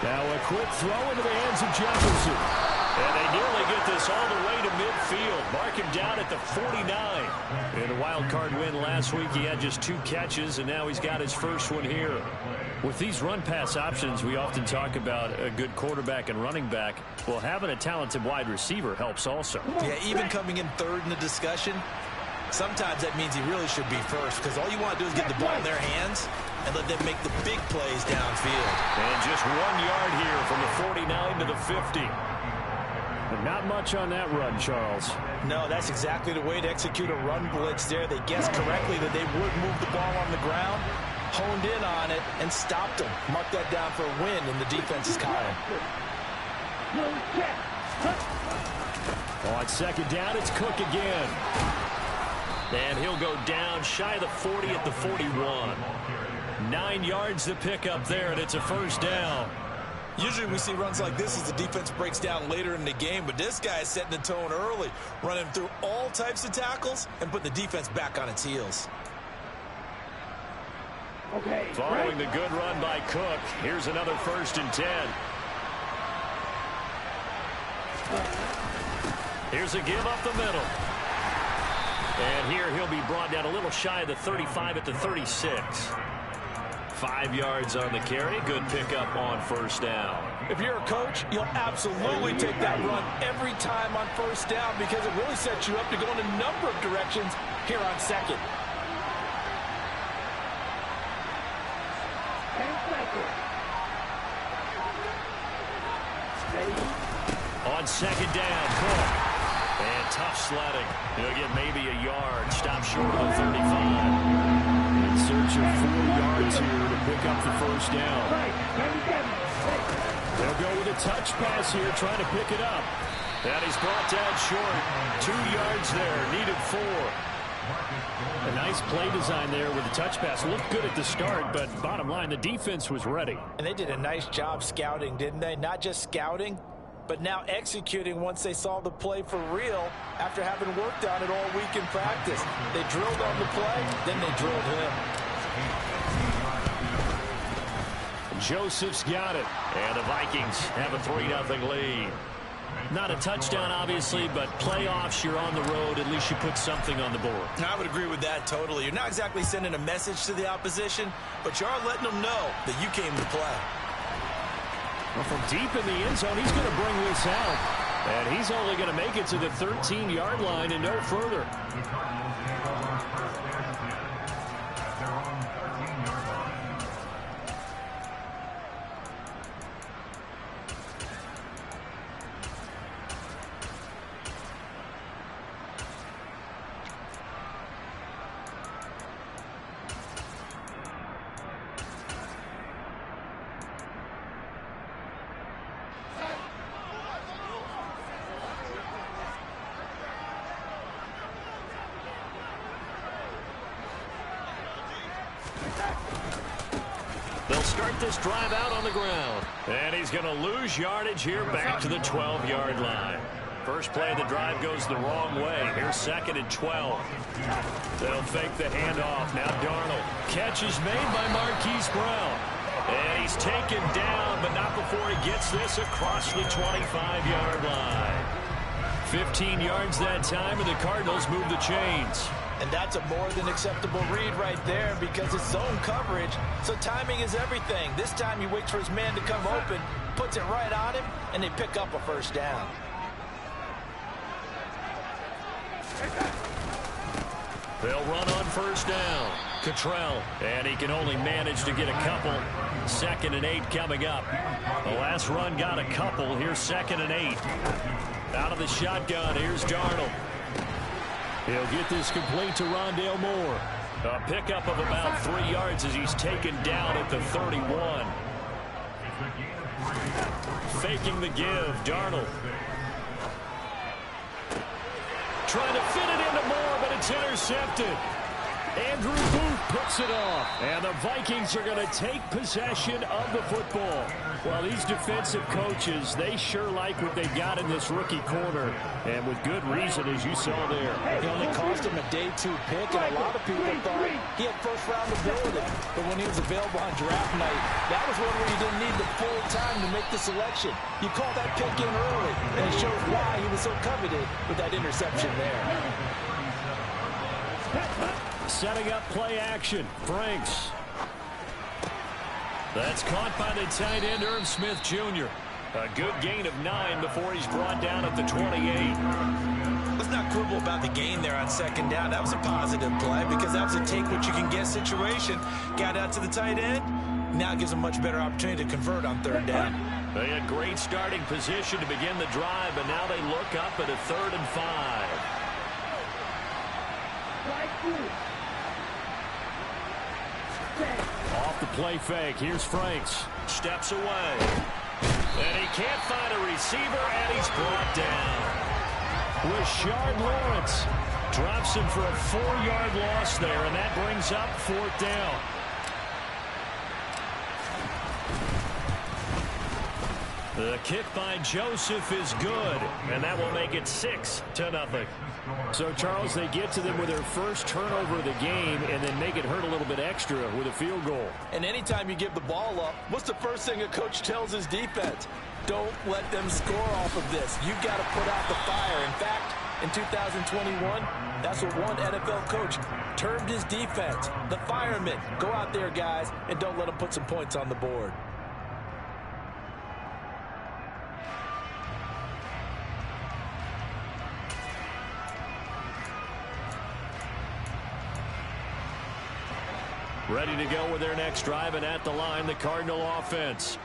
Now a quick throw into the hands of Jefferson. And they nearly get this all the way to midfield. Mark him down at the 49. In a wild card win last week, he had just 2 catches, and now he's got his first one here. With these run-pass options, we often talk about a good quarterback and running back. Well, having a talented wide receiver helps also. Yeah, even coming in third in the discussion, sometimes that means he really should be first, because all you want to do is get the ball in their hands and let them make the big plays downfield. And just 1 yard here from the 49 to the 50. But not much on that run, Charles. No, that's exactly the way to execute a run blitz there. They guessed correctly that they would move the ball on the ground, honed in on it, and stopped them. Mark that down for a win in the defense's column. On second down, it's Cook again. And he'll go down shy of the 40 at the 41. 9 yards to pick up there, and it's a first down. Usually we see runs like this as the defense breaks down later in the game, but this guy is setting the tone early, running through all types of tackles and putting the defense back on its heels. Okay, following the good run by Cook, here's another 1st and 10. Here's a give up the middle. And here he'll be brought down a little shy of the 35 at the 36. 5 yards on the carry. Good pickup on first down. If you're a coach, you'll absolutely take that run every time on first down because it really sets you up to go in a number of directions here on second. On second down, Cook. And tough sledding. He'll get maybe a yard. Stop short of the 35. In search of 4 yards here to pick up the first down. They'll go with a touch pass here, trying to pick it up. And he's brought down short. 2 yards there, needed 4. A nice play design there with the touch pass. Looked good at the start, but bottom line, the defense was ready. And they did a nice job scouting, didn't they? Not just scouting, but now executing once they saw the play for real after having worked on it all week in practice. They drilled on the play, then they drilled him. Joseph's got it, and the Vikings have a 3-0 lead. Not a touchdown, obviously, but playoffs, you're on the road. At least you put something on the board. I would agree with that totally. You're not exactly sending a message to the opposition, but you are letting them know that you came to play. Well, from deep in the end zone, he's going to bring this out. And he's only going to make it to the 13-yard line and no further. They'll start this drive out on the ground. And he's going to lose yardage here back to the 12-yard line. First play of the drive goes the wrong way. Here's 2nd and 12. They'll fake the handoff. Now Darnold. Catch is made by Marquise Brown. And he's taken down, but not before he gets this across the 25-yard line. 15 yards that time, and the Cardinals move the chains. And that's a more than acceptable read right there because it's zone coverage, so timing is everything. This time he waits for his man to come open, puts it right on him, and they pick up a first down. They'll run on first down. Cottrell, and he can only manage to get a couple. 2nd and 8 coming up. The last run got a couple. Here's 2nd and 8. Out of the shotgun, here's Darnold. He'll get this complete to Rondale Moore. A pickup of about 3 yards as he's taken down at the 31. Faking the give, Darnold. Trying to fit it into Moore, but it's intercepted. Andrew Booth puts it off. And the Vikings are going to take possession of the football. Well, these defensive coaches, they sure like what they've got in this rookie corner. And with good reason, as you saw there. It only cost him a day 2 pick, and a lot of people thought he had first-round ability. But when he was available on draft night, that was one where you didn't need the full time to make the selection. You called that pick in early, and it shows why he was so coveted with that interception there. Setting up play action. Franks. That's caught by the tight end, Irv Smith Jr. A good gain of 9 before he's brought down at the 28. Let's not quibble about the gain there on second down. That was a positive play because that was a take-what-you-can-get situation. Got out to the tight end. Now it gives them much better opportunity to convert on third down. They had great starting position to begin the drive, but now they look up at a 3rd and 5. Off the play fake. Here's Franks. Steps away. And he can't find a receiver, and he's brought down. Rashard Lawrence drops him for a 4-yard loss there, and that brings up 4th down. The kick by Joseph is good, and that will make it 6-0. So, Charles, they get to them with their first turnover of the game and then make it hurt a little bit extra with a field goal. And anytime you give the ball up, what's the first thing a coach tells his defense? Don't let them score off of this. You've got to put out the fire. In fact, in 2021, that's what one NFL coach termed his defense. The firemen. Go out there, guys, and don't let them put some points on the board. Ready to go with their next drive, and at the line, the Cardinal offense.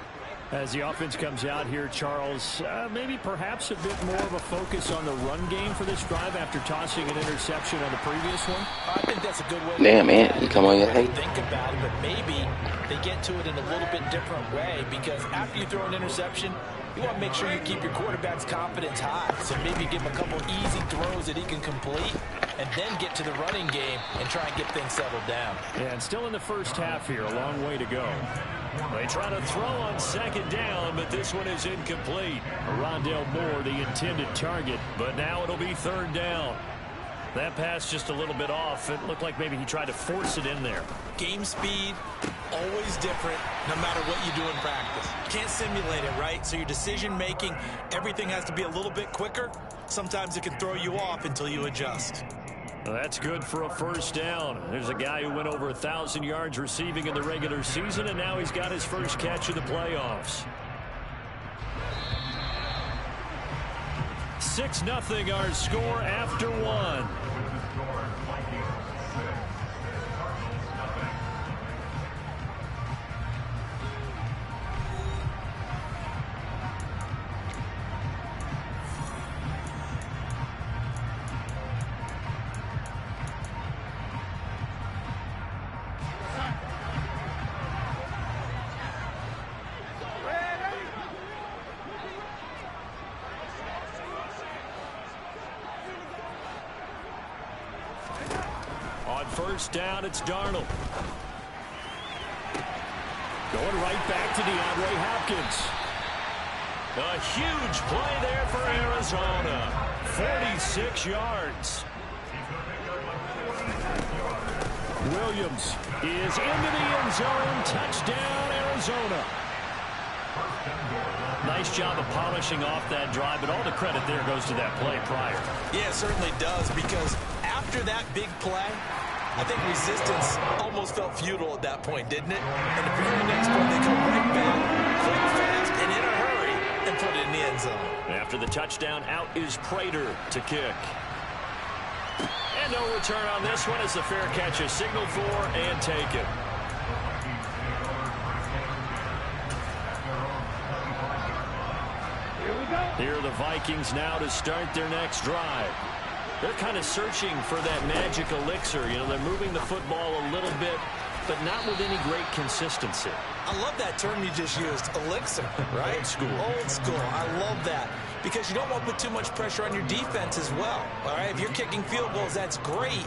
As the offense comes out here, Charles, maybe perhaps a bit more of a focus on the run game for this drive after tossing an interception on the previous one? I think that's a good way. Damn, man, you come on your head. Think about it, but maybe they get to it in a little bit different way, because after you throw an interception, you want to make sure you keep your quarterback's confidence high. So maybe give him a couple easy throws that he can complete, and then get to the running game and try and get things settled down. Yeah, and still in the first half here, a long way to go. They try to throw on second down, but this one is incomplete. Rondale Moore, the intended target, but now it'll be 3rd down. That pass just a little bit off. It looked like maybe he tried to force it in there. Game speed, always different, no matter what you do in practice. You can't simulate it, right? So your decision-making, everything has to be a little bit quicker. Sometimes it can throw you off until you adjust. Well, that's good for a 1st down. There's a guy who went over 1,000 yards receiving in the regular season, and now he's got his first catch of the playoffs. 6-0 our score after 1. On 1st down, it's Darnold. Going right back to DeAndre Hopkins. A huge play there for Arizona. 46 yards. Williams is into the end zone. Touchdown, Arizona. Nice job of polishing off that drive, but all the credit there goes to that play prior. Yeah, it certainly does, because after that big play, I think resistance almost felt futile at that point, didn't it? And the very next play, they come right back, quick, fast, and in a hurry, and put it in the end zone. After the touchdown, out is Prater to kick. And no return on this one as the fair catch is signaled for and taken. Here are the Vikings now to start their next drive. They're kind of searching for that magic elixir. You know, they're moving the football a little bit, but not with any great consistency. I love that term you just used, elixir, right? Old school. Old school. I love that, because you don't want to put too much pressure on your defense as well. All right, if you're kicking field goals, that's great,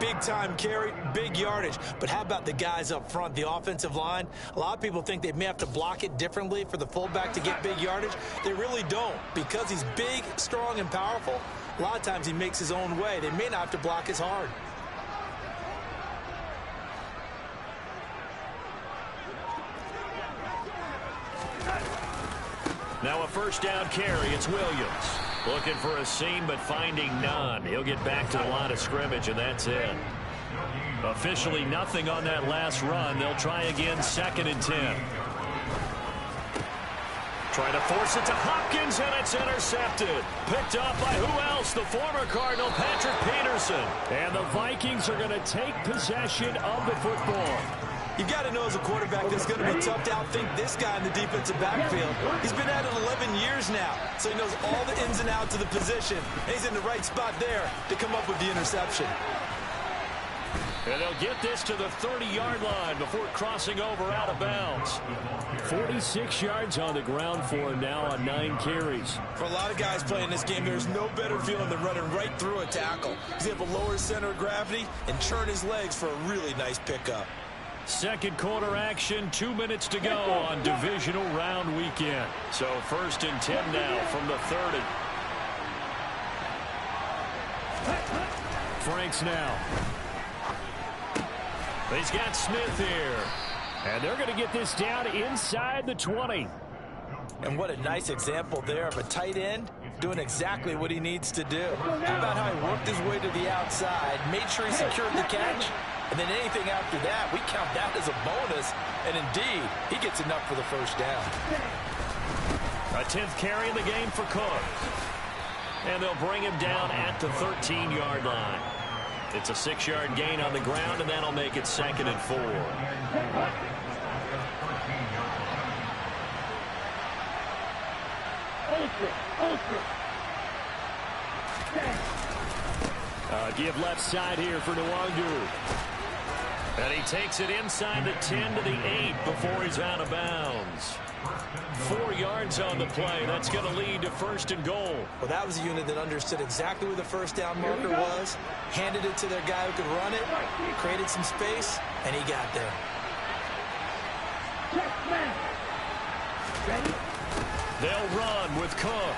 big-time carry, big yardage. But how about the guys up front, the offensive line? A lot of people think they may have to block it differently for the fullback to get big yardage. They really don't. Because he's big, strong, and powerful, a lot of times he makes his own way. They may not have to block as hard. Now a first down carry. It's Williams. Looking for a seam, but finding none. He'll get back to the line of scrimmage, and that's it. Officially nothing on that last run. They'll try again, 2nd and 10. Trying to force it to Hopkins, and it's intercepted. Picked up by who else? The former Cardinal, Patrick Peterson. And the Vikings are going to take possession of the football. You've got to know as a quarterback that it's going to be tough to outthink this guy in the defensive backfield. He's been at it 11 years now, so he knows all the ins and outs of the position, and he's in the right spot there to come up with the interception. And they'll get this to the 30-yard line before crossing over out of bounds. 46 yards on the ground for him now on 9 carries. For a lot of guys playing this game, there's no better feeling than running right through a tackle. He's able to lower his center of gravity and churn his legs for a really nice pickup. Second quarter action, 2 minutes to go on divisional round weekend. So 1st and 10 now from the 30. Franks now. He's got Smith here. And they're going to get this down inside the 20. And what a nice example there of a tight end doing exactly what he needs to do. How about how he worked his way to the outside, made sure he secured the catch, and then anything after that, we count that as a bonus. And indeed, he gets enough for the first down. A 10th carry in the game for Cook. And they'll bring him down at the 13-yard line. It's a 6-yard gain on the ground, and that'll make it 2nd and 4. Give left side here for Nwangu. And he takes it inside the 10 to the 8 before he's out of bounds. 4 yards on the play. That's going to lead to 1st and goal. Well, that was a unit that understood exactly where the first down marker was, handed it to their guy who could run it, created some space, and he got there. They'll run with Cook.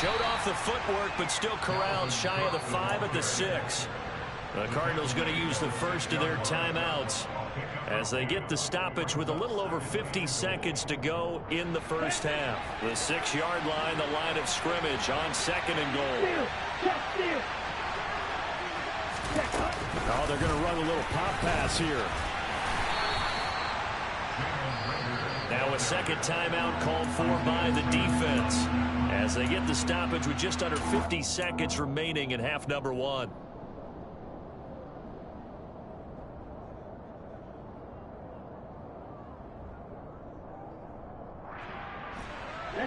Showed off the footwork, but still corralled shy of the 5 at the 6. The Cardinals going to use the first of their timeouts as they get the stoppage with a little over 50 seconds to go in the first half. The 6-yard line, the line of scrimmage on 2nd and goal. Oh, they're going to run a little pop pass here. Now a second timeout called for by the defense as they get the stoppage with just under 50 seconds remaining in half number 1.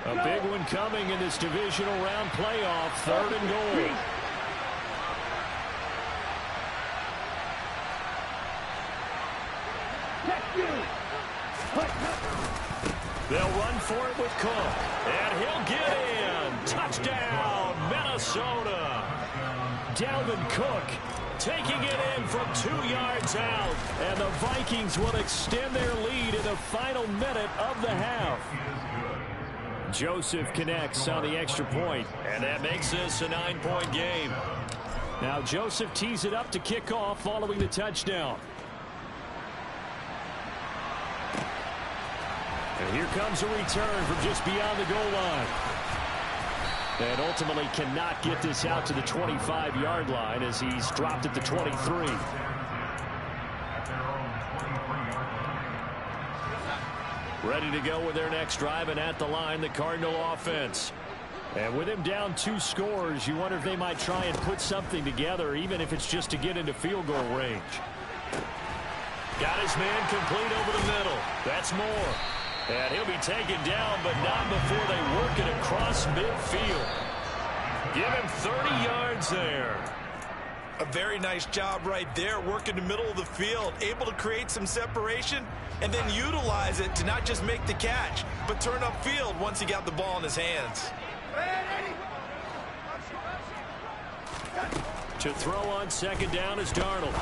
A big one coming in this divisional round playoff, 3rd and goal. They'll run for it with Cook, and he'll get in. Touchdown, Minnesota. Dalvin Cook taking it in from 2 yards out, and the Vikings will extend their lead in the final minute of the half. Joseph connects on the extra point, and that makes this a 9-point game. Now Joseph tees it up to kick off following the touchdown. And here comes a return from just beyond the goal line. And ultimately cannot get this out to the 25-yard line as he's dropped at the 23. Ready to go with their next drive, and at the line, the Cardinal offense. And with him down 2 scores, you wonder if they might try and put something together, even if it's just to get into field goal range. Got his man complete over the middle. That's Moore. And he'll be taken down, but not before they work it across midfield. Give him 30 yards there. A very nice job right there, working the middle of the field, able to create some separation, and then utilize it to not just make the catch, but turn upfield once he got the ball in his hands. To throw on second down is Darnold.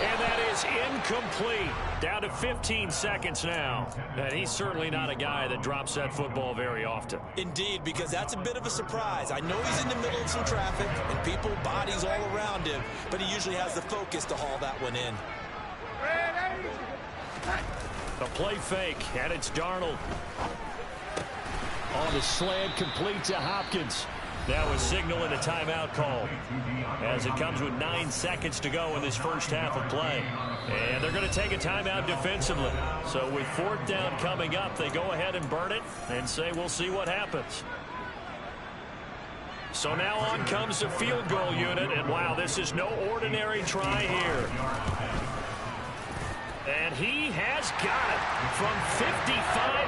And that is incomplete. Down to 15 seconds now. And he's certainly not a guy that drops that football very often. Indeed, because that's a bit of a surprise. I know he's in the middle of some traffic and people, bodies all around him, but he usually has the focus to haul that one in. The play fake, and it's Darnold. On the slant, complete to Hopkins. That was signaling a timeout call, as it comes with 9 seconds to go in this first half of play. And they're going to take a timeout defensively. So with fourth down coming up, they go ahead and burn it and say we'll see what happens. So now on comes the field goal unit, and wow, this is no ordinary try here. And he has got it from 55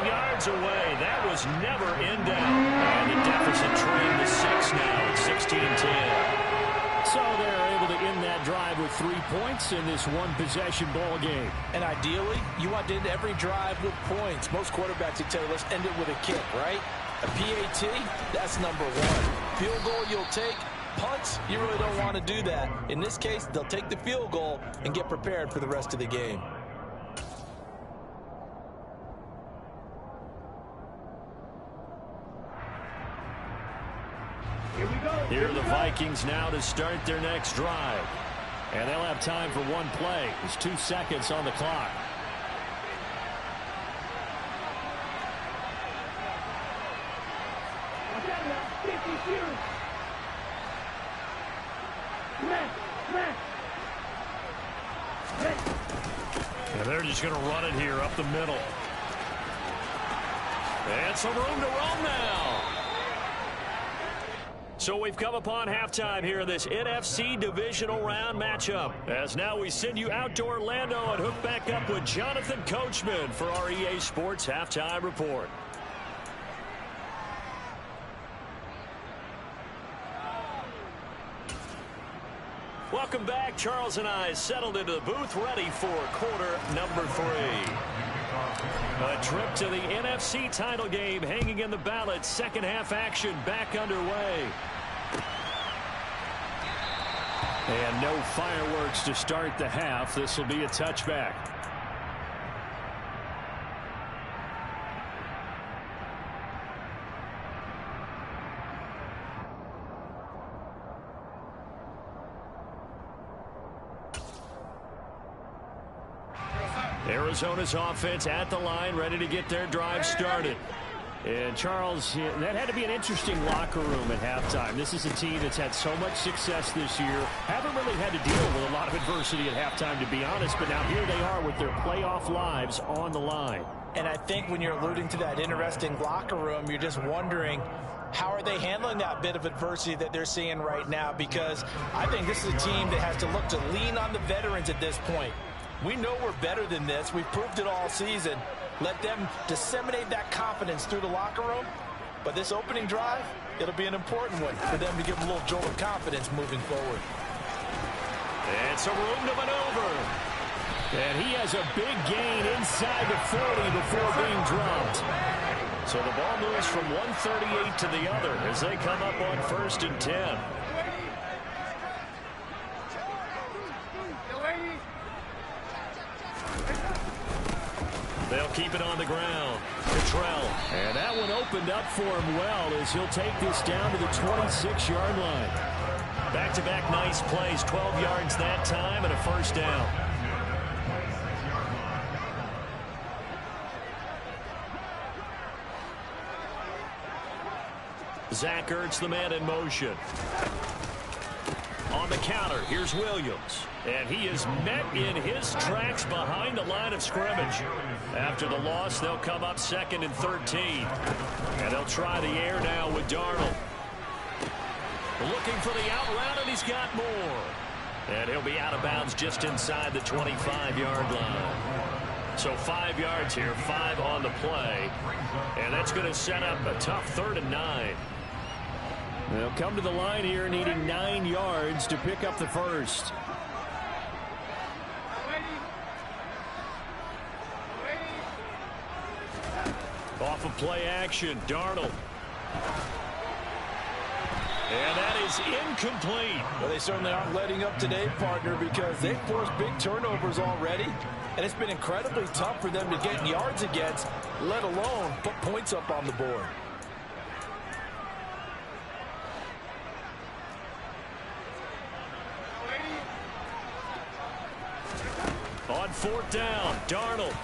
yards away. That was never in doubt. And the deficit trained to 6 now at 16-10. So they're able to end that drive with 3 points in this one-possession ball game. And ideally, you want to end every drive with points. Most quarterbacks would tell you, let's end it with a kick, right? A PAT, that's number one. Field goal you'll take. Punts, you really don't want to do that. In this case, they'll take the field goal and get prepared for the rest of the game. Here are the Vikings now to start their next drive. And they'll have time for one play. There's 2 seconds on the clock. And they're just going to run it here up the middle. And some room to roam now. So we've come upon halftime here in this NFC divisional round matchup. As now we send you out to Orlando and hook back up with Jonathan Coachman for our EA Sports Halftime Report. Welcome back. Charles and I settled into the booth ready for quarter number 3. A trip to the NFC title game hanging in the balance. Second half action back underway. And no fireworks to start the half. This will be a touchback. Arizona's offense at the line, ready to get their drive started. And, Charles, that had to be an interesting locker room at halftime. This is a team that's had so much success this year. Haven't really had to deal with a lot of adversity at halftime, to be honest. But now here they are with their playoff lives on the line. And I think when you're alluding to that interesting locker room, you're just wondering, how are they handling that bit of adversity that they're seeing right now? Because I think this is a team that has to look to lean on the veterans at this point. We know we're better than this. We've proved it all season. Let them disseminate that confidence through the locker room. But this opening drive, it'll be an important one for them to give them a little jolt of confidence moving forward. And some room to maneuver. And he has a big gain inside the 40 before being dropped. So the ball moves from 138 to the other as they come up on 1st and 10. They'll keep it on the ground. Cottrell. And that one opened up for him well as he'll take this down to the 26-yard line. Back-to-back nice plays. 12 yards that time and a first down. Zach Ertz, the man in motion. On the counter, here's Williams. And he is met in his tracks behind the line of scrimmage. After the loss, they'll come up 2nd and 13. And they'll try the air now with Darnold. Looking for the out route, and he's got more. And he'll be out of bounds just inside the 25-yard line. So 5 yards here, 5 on the play. And that's going to set up a tough 3rd and 9. They'll come to the line here needing 9 yards to pick up the first. Off of play action, Darnold. And that is incomplete. Well, they certainly aren't letting up today, partner, because they've forced big turnovers already, and it's been incredibly tough for them to get yards against, let alone put points up on the board. On fourth down, Darnold.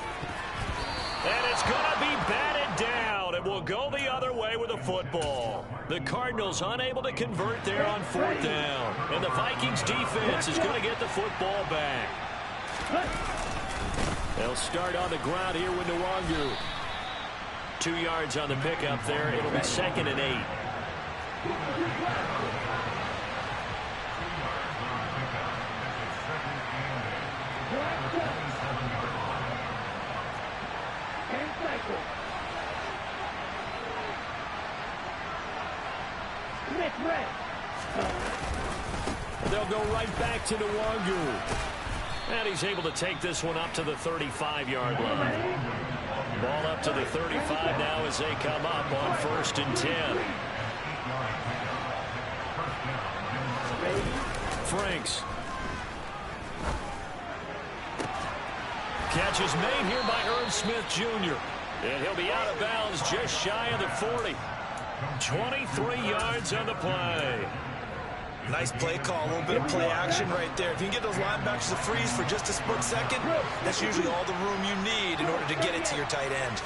And it's going to be batted down. It will go the other way with the football. The Cardinals unable to convert there on fourth down. And the Vikings defense is going to get the football back. They'll start on the ground here with Nwangu. 2 yards on the pickup there. It'll be 2nd and 8. They'll go right back to Nwangu. And he's able to take this one up to the 35-yard line. Ball up to the 35 now as they come up on 1st and 10. Franks. Catch is made here by Irv Smith Jr. And he'll be out of bounds just shy of the 40. 23 yards on the play. Nice play call, a little bit of play action right there. If you can get those linebackers to freeze for just a split second, that's usually all the room you need in order to get it to your tight end.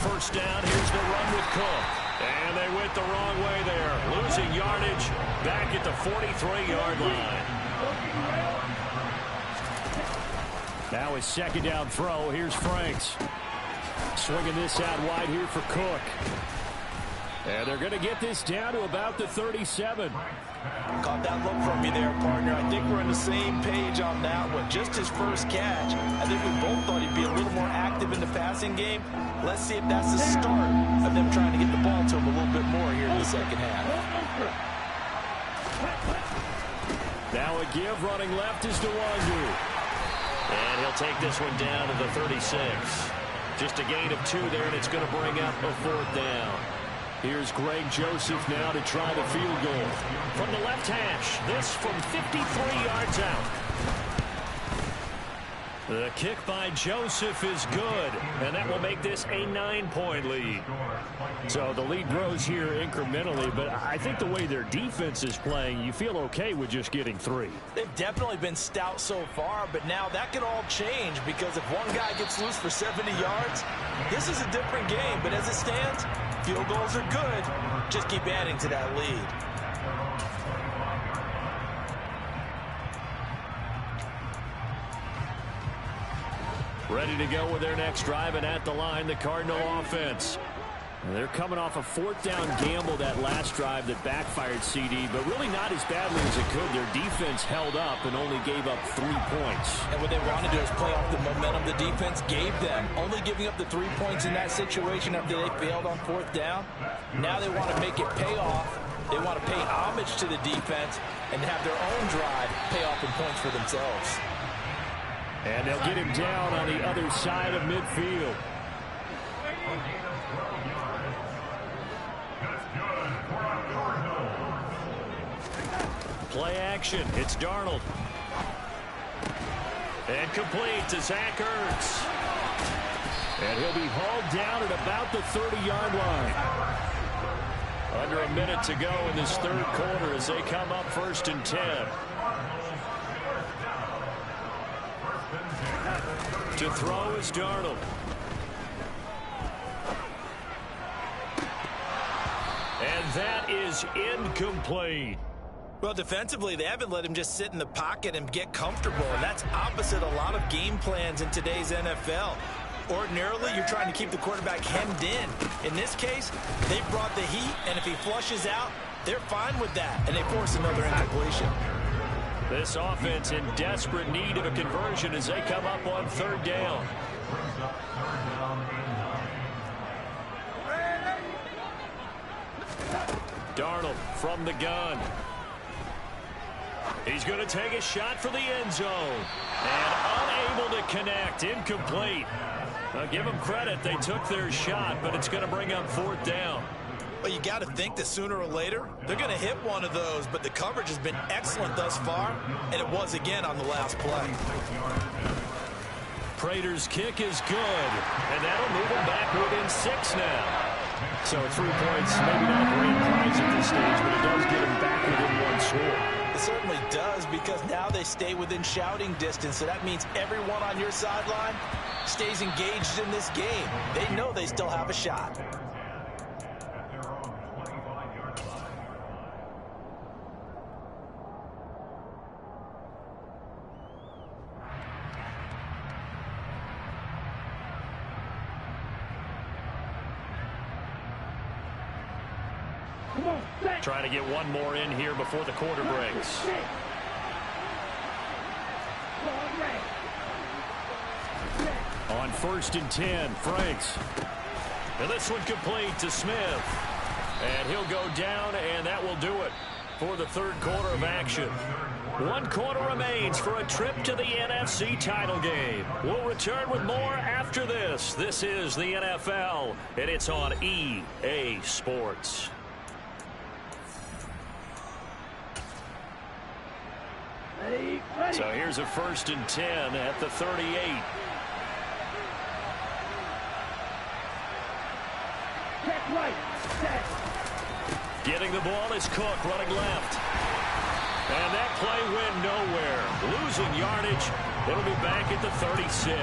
First down, here's the run with Cook. And they went the wrong way there. Losing yardage back at the 43-yard line. Now his 2nd down throw. Here's Franks. Swinging this out wide here for Cook. And they're going to get this down to about the 37. Caught that look from you there, partner. I think we're on the same page on that one. Just his first catch. I think we both thought he'd be a little more active in the passing game. Let's see if that's the start of them trying to get the ball to him a little bit more here in the second half. Now a give running left is Nwangu. And he'll take this one down to the 36. Just a gain of 2 there, and it's going to bring up a 4th down. Here's Greg Joseph now to try the field goal. From the left hash, this from 53 yards out. The kick by Joseph is good, and that will make this a 9-point lead. So the lead grows here incrementally, but I think the way their defense is playing, you feel okay with just getting 3. They've definitely been stout so far, but now that could all change because if one guy gets loose for 70 yards, this is a different game. But as it stands, field goals are good. Just keep adding to that lead. Ready to go with their next drive, and at the line, the Cardinal offense. And they're coming off a 4th down gamble that last drive that backfired CD, but really not as badly as it could. Their defense held up and only gave up 3 points. And what they want to do is play off the momentum the defense gave them. Only giving up the 3 points in that situation after they failed on 4th down. Now they want to make it pay off. They want to pay homage to the defense and have their own drive pay off in points for themselves. And they'll get him down on the other side of midfield. Play action. It's Darnold. And complete to Zach Ertz. And he'll be hauled down at about the 30-yard line. Under a minute to go in this 3rd quarter as they come up 1st and 10. To throw is Darnold. And that is incomplete. Well, defensively, they haven't let him just sit in the pocket and get comfortable, and that's opposite a lot of game plans in today's NFL. Ordinarily, you're trying to keep the quarterback hemmed in. In this case, they brought the heat, and if he flushes out, they're fine with that, and they force another incompletion. This offense in desperate need of a conversion as they come up on 3rd down. Darnold from the gun. He's going to take a shot for the end zone. And unable to connect. Incomplete. Give them credit. They took their shot, but it's going to bring up 4th down. Well, you got to think that sooner or later, they're going to hit one of those, but the coverage has been excellent thus far, and it was again on the last play. Prater's kick is good, and that'll move them back within 6 now. So 3 points, maybe not a grand prize at this stage, but it does get them back within 1 score. It certainly does, because now they stay within shouting distance, so that means everyone on your sideline stays engaged in this game. They know they still have a shot. Trying to get one more in here before the quarter breaks. On 1st and 10, Franks. And this one complete to Smith. And he'll go down, and that will do it for the 3rd quarter of action. 1 quarter remains for a trip to the NFC title game. We'll return with more after this. This is the NFL, and it's on EA Sports. So here's a 1st and 10 at the 38. Getting the ball is Cook running left. And that play went nowhere. Losing yardage. It'll be back at the 36.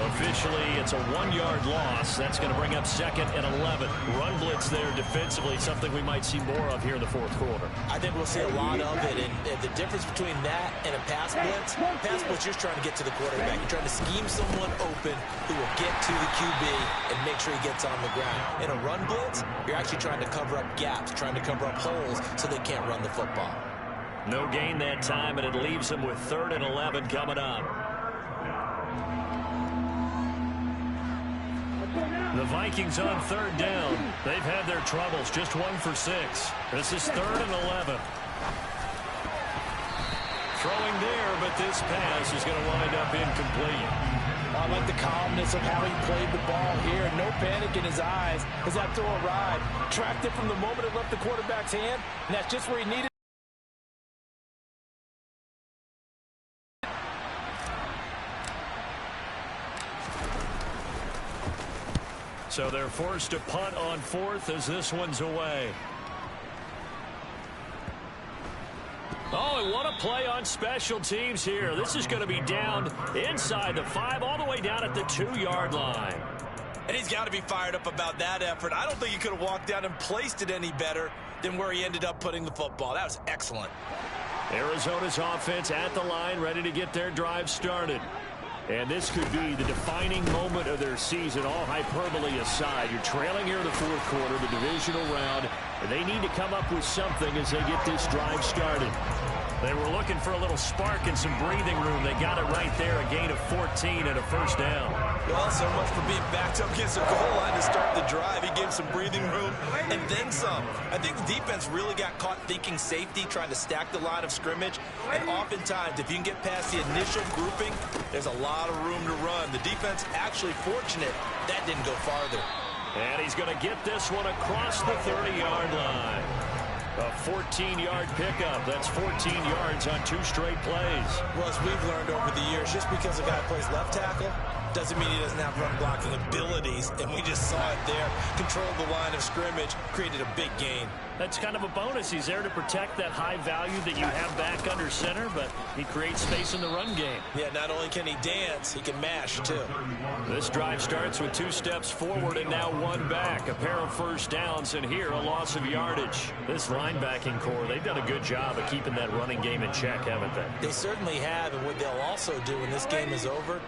Officially, it's a 1-yard loss. That's going to bring up 2nd and 11. Run blitz there defensively, something we might see more of here in the 4th quarter. I think we'll see a lot of it, and the difference between that and a pass blitz, you're just trying to get to the quarterback. You're trying to scheme someone open who will get to the QB and make sure he gets on the ground. In a run blitz, you're actually trying to cover up gaps, trying to cover up holes so they can't run the football. No gain that time, and it leaves them with 3rd and 11 coming up. The Vikings on 3rd down. They've had their troubles, just 1 for 6. This is 3rd and 11. Throwing there, but this pass is going to wind up incomplete. I like the calmness of how he played the ball here. No panic in his eyes as that throw arrived. Tracked it from the moment it left the quarterback's hand, and that's just where he needed. So they're forced to punt on 4th as this one's away. Oh, and what a play on special teams here. This is going to be down inside the 5, all the way down at the 2-yard line. And he's got to be fired up about that effort. I don't think he could have walked down and placed it any better than where he ended up putting the football. That was excellent. Arizona's offense at the line, ready to get their drive started. And this could be the defining moment of their season, all hyperbole aside. You're trailing here in the 4th quarter, the divisional round, and they need to come up with something as they get this drive started. They were looking for a little spark and some breathing room. They got it right there, a gain of 14 and a 1st down. Well, so much for being backed up against the goal line to start the drive. He gave some breathing room and then some. I think the defense really got caught thinking safety, trying to stack the line of scrimmage. And oftentimes, if you can get past the initial grouping, there's a lot of room to run. The defense actually fortunate that didn't go farther. And he's going to get this one across the 30-yard line. A 14-yard pickup. That's 14 yards on 2 straight plays. Well, as we've learned over the years, just because a guy plays left tackle doesn't mean he doesn't have run blocking abilities, and we just saw it there. Controlled the line of scrimmage, created a big gain. That's kind of a bonus. He's there to protect that high value that you have back under center, but he creates space in the run game. Yeah, not only can he dance, he can mash, too. This drive starts with 2 steps forward and now 1 back. A pair of 1st downs, and here a loss of yardage. This linebacking core, they've done a good job of keeping that running game in check, haven't they? They certainly have, and what they'll also do when this game is over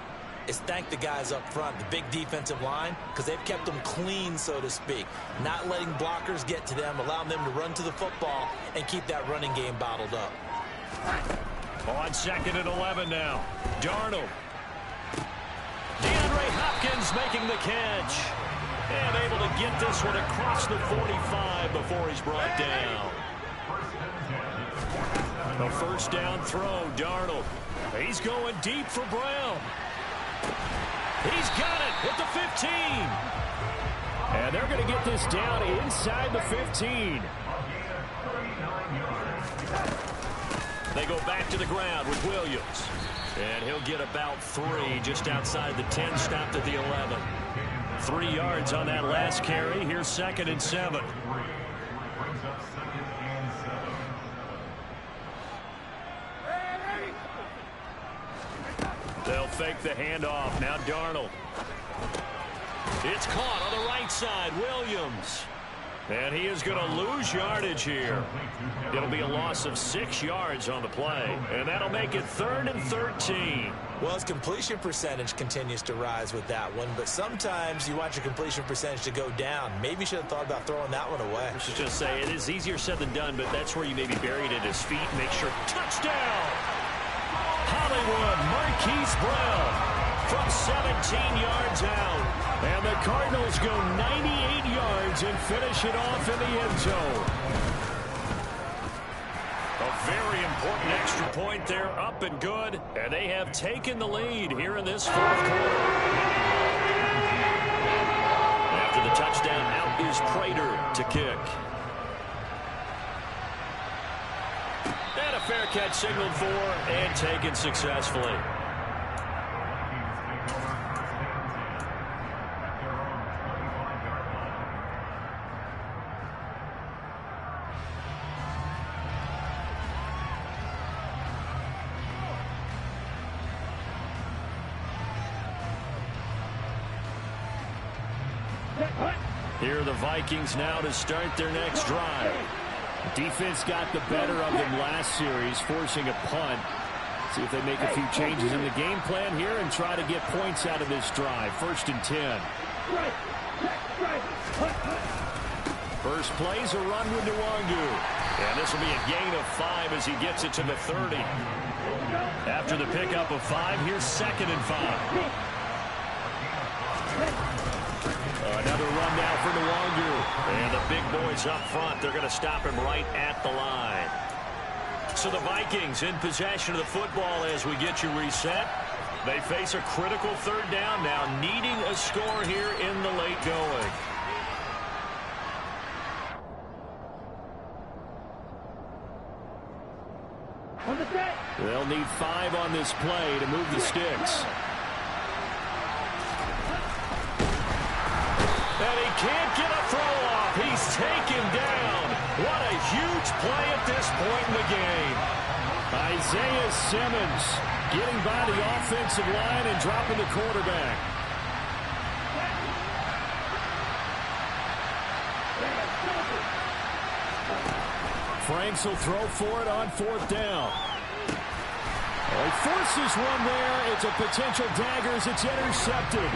is thank the guys up front, the big defensive line, because they've kept them clean, so to speak. Not letting blockers get to them, allowing them to run to the football and keep that running game bottled up. On 2nd and 11 now. Darnold. DeAndre Hopkins making the catch. And able to get this one across the 45 before he's brought down. A 1st down throw, Darnold. He's going deep for Brown. He's got it at the 15. And they're going to get this down inside the 15. They go back to the ground with Williams. And he'll get about 3 just outside the 10, stopped at the 11. 3 yards on that last carry. Here's 2nd and 7. They'll fake the handoff. Now Darnold. It's caught on the right side. Williams. And he is going to lose yardage here. It'll be a loss of 6 yards on the play. And that'll make it 3rd and 13. Well, his completion percentage continues to rise with that one, but sometimes you want your completion percentage to go down. Maybe you should have thought about throwing that one away. I should just say it is easier said than done, but that's where you maybe buried at his feet. Make sure. Touchdown! Hollywood, Marquise Brown from 17 yards out. And the Cardinals go 98 yards and finish it off in the end zone. A very important extra point there, up and good. And they have taken the lead here in this 4th quarter. After the touchdown, out is Prater to kick. And a fair catch signaled for and taken successfully. Here are the Vikings now to start their next drive. Defense got the better of them last series, forcing a punt. See if they make a few changes in the game plan here and try to get points out of this drive. 1st and 10. First play's a run with Nwangu. And this will be a gain of 5 as he gets it to the 30. After the pickup of 5, here's 2nd and 5. Another run now for Nwangu. And the big boys up front, they're going to stop him right at the line. So the Vikings in possession of the football as we get you reset. They face a critical 3rd down now, needing a score here in the late going. They'll need 5 on this play to move the sticks. And he can't get a throw off. He's taken down. What a huge play at this point in the game. Isaiah Simmons getting by the offensive line and dropping the quarterback. Franks will throw for it on 4th down. He forces one there. It's a potential dagger as it's intercepted.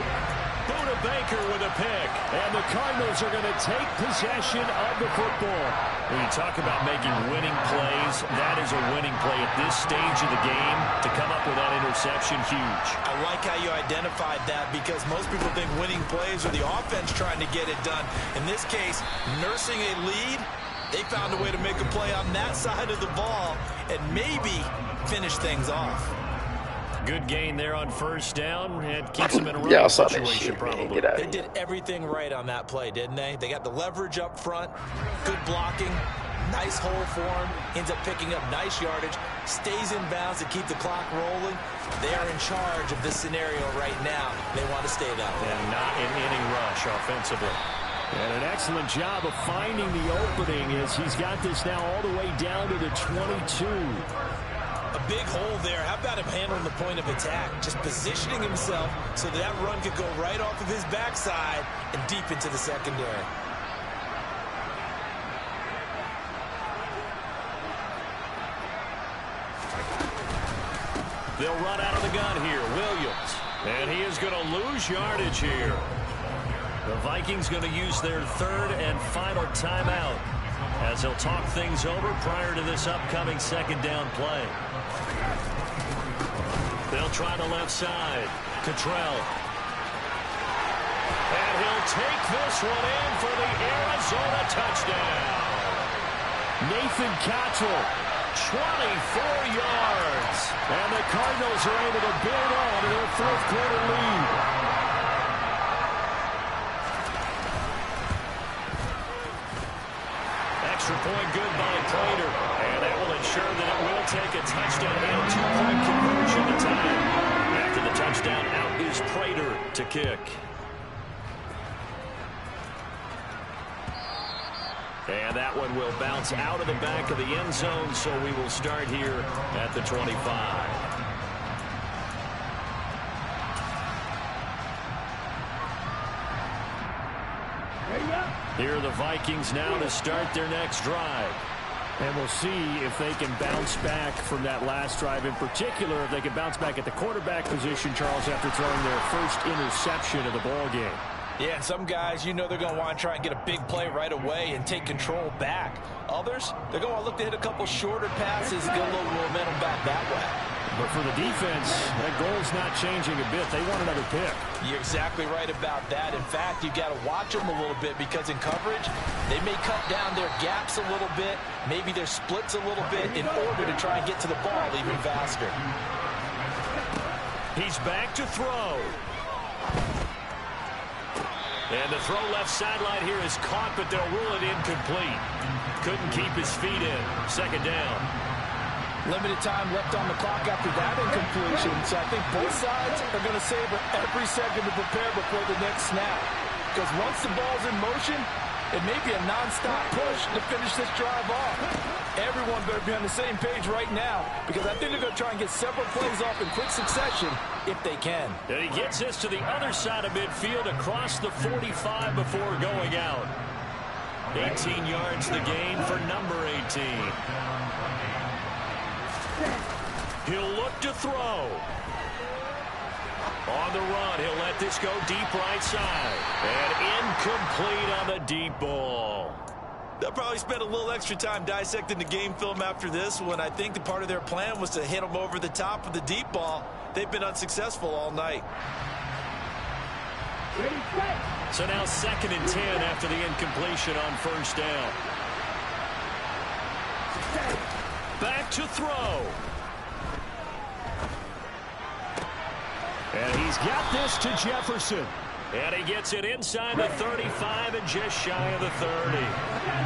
Buda Baker with a pick. And the Cardinals are going to take possession of the football. When you talk about making winning plays, that is a winning play at this stage of the game. To come up with that interception, huge. I like how you identified that because most people think winning plays are the offense trying to get it done. In this case, nursing a lead, they found a way to make a play on that side of the ball and maybe finish things off. Good gain there on 1st down. It keeps them in a running situation, probably. They did everything right on that play, didn't they? They got the leverage up front, good blocking, nice hole for him, ends up picking up nice yardage, stays in bounds to keep the clock rolling. They are in charge of this scenario right now. They want to stay that way. And not an inning rush offensively. And an excellent job of finding the opening as he's got this now all the way down to the 22. A big hole there. How about him handling the point of attack? Just positioning himself so that run could go right off of his backside and deep into the secondary. They'll run out of the gun here. Williams. And he is going to lose yardage here. The Vikings going to use their 3rd and final timeout as they'll talk things over prior to this upcoming 2nd down play. They'll try the left side. Cottrell. And he'll take this one in for the Arizona touchdown. Nathan Cottrell. 24 yards. And the Cardinals are able to build on to their 4th quarter lead. point good by Prater. And that will ensure that it will take a touchdown and a 2-point conversion to tie it. After the touchdown, out is Prater to kick. And that one will bounce out of the back of the end zone, so we will start here at the 25. Here are the Vikings now to start their next drive. And we'll see if they can bounce back from that last drive. In particular, if they can bounce back at the quarterback position, Charles, after throwing their first interception of the ball game. Yeah, and some guys, you know they're going to want to try and get a big play right away and take control back. Others, they're going to look to hit a couple shorter passes, get a little momentum back that way. But for the defense, that goal's not changing a bit. They want another pick. You're exactly right about that. In fact, you've got to watch them a little bit because in coverage, they may cut down their gaps a little bit, maybe their splits a little bit in order to try and get to the ball even faster. He's back to throw. And the throw left sideline here is caught, but they'll rule it incomplete. Couldn't keep his feet in. Second down. Limited time left on the clock after that incompletion, so I think both sides are going to savor every second to prepare before the next snap. Because once the ball's in motion, it may be a non-stop push to finish this drive off. Everyone better be on the same page right now, because I think they're going to try and get several plays off in quick succession if they can. And he gets this to the other side of midfield across the 45 before going out. 18 yards the gain for number 18. He'll look to throw. On the run, he'll let this go deep right side. And incomplete on the deep ball. They'll probably spend a little extra time dissecting the game film after this when I think the part of their plan was to hit them over the top of the deep ball. They've been unsuccessful all night. So now 2nd and 10 after the incompletion on first down. Back to throw. And he's got this to Jefferson. And he gets it inside the 35 and just shy of the 30.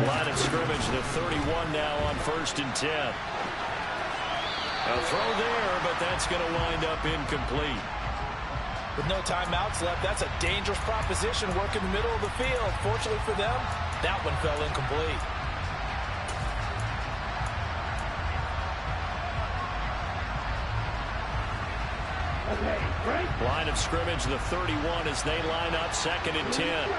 Line of scrimmage, the 31 now on 1st and 10. A throw there, but that's going to wind up incomplete. With no timeouts left, that's a dangerous proposition. Work in the middle of the field. Fortunately for them, that one fell incomplete. Line of scrimmage, the 31 as they line up 2nd and 10.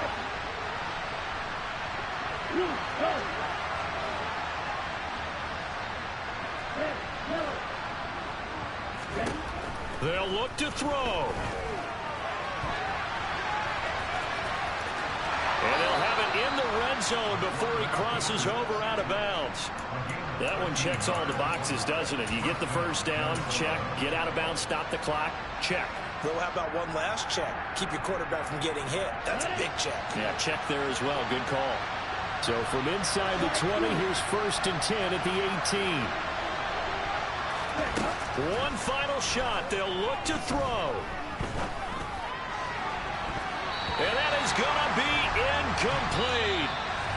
They'll look to throw. And they'll have it in the red zone before he crosses over out of bounds. That one checks all the boxes, doesn't it? You get the first down, check. Get out of bounds, stop the clock, check. Well, how about one last check? Keep your quarterback from getting hit. That's a big check. Yeah, check there as well. Good call. So from inside the 20, here's 1st and 10 at the 18. One final shot. They'll look to throw. And that is going to be incomplete.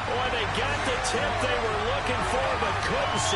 Boy, they got the tip they were looking for, but couldn't secure.